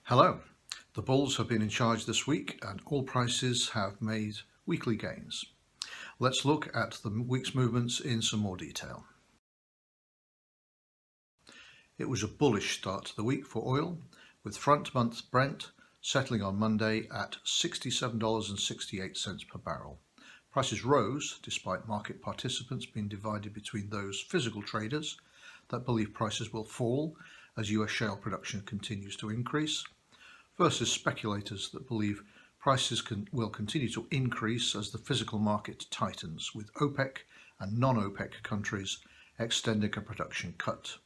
Hello. The bulls have been in charge this week and all prices have made weekly gains. Let's look at the week's movements in some more detail. It was a bullish start to the week for oil, with front month Brent settling on Monday at $67.68 per barrel. Prices rose despite market participants being divided between those physical traders that believe prices will fall as US shale production continues to increase, versus speculators that believe prices will continue to increase as the physical market tightens, with OPEC and non-OPEC countries extending a production cut.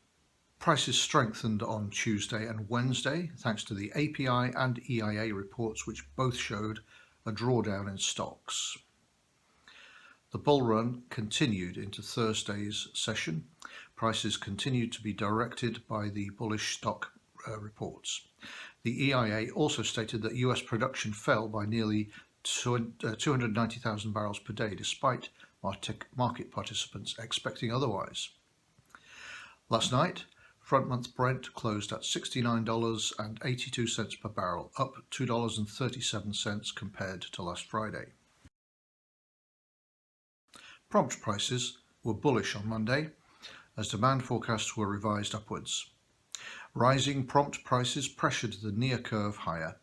Prices strengthened on Tuesday and Wednesday thanks to the API and EIA reports, which both showed a drawdown in stocks. The bull run continued into Thursday's session. Prices continued to be directed by the bullish stock reports. The EIA also stated that US production fell by nearly 290,000 barrels per day, despite market participants expecting otherwise. Last night, front-month Brent closed at $69.82 per barrel, up $2.37 compared to last Friday. Prompt prices were bullish on Monday, as demand forecasts were revised upwards. Rising prompt prices pressured the near curve higher,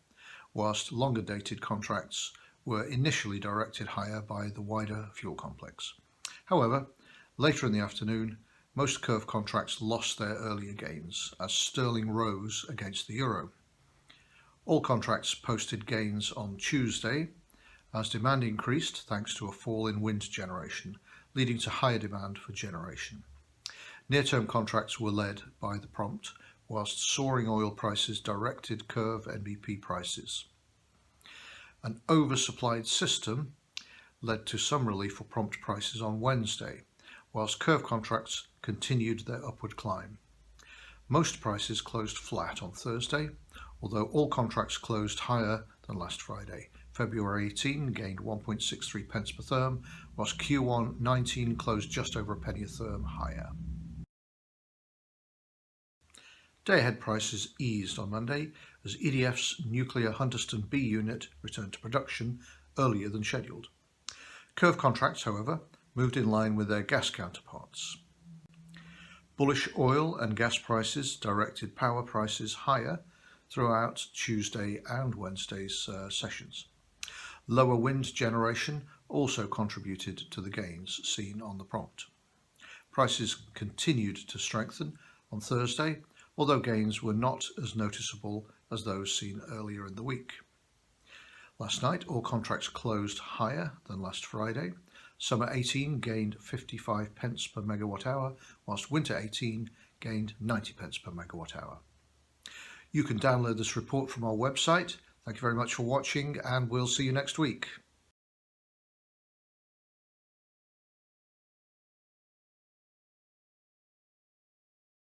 whilst longer dated contracts were initially directed higher by the wider fuel complex. However, later in the afternoon, most curve contracts lost their earlier gains as sterling rose against the euro. All contracts posted gains on Tuesday as demand increased thanks to a fall in wind generation, leading to higher demand for generation. Near-term contracts were led by the prompt, whilst soaring oil prices directed curve NBP prices. An oversupplied system led to some relief for prompt prices on Wednesday, whilst curve contracts continued their upward climb. Most prices closed flat on Thursday, although all contracts closed higher than last Friday. February 18 gained 1.63 pence per therm, whilst Q1 19 closed just over a penny a therm higher. Day-ahead prices eased on Monday as EDF's nuclear Hunterston B unit returned to production earlier than scheduled. Curve contracts, however, moved in line with their gas counterparts. Bullish oil and gas prices directed power prices higher throughout Tuesday and Wednesday's sessions. Lower wind generation also contributed to the gains seen on the prompt. Prices continued to strengthen on Thursday, although gains were not as noticeable as those seen earlier in the week. Last night, all contracts closed higher than last Friday. Summer 18 gained 55 pence per megawatt hour, whilst winter 18 gained 90 pence per megawatt hour. You can download this report from our website. Thank you very much for watching, and we'll see you next week.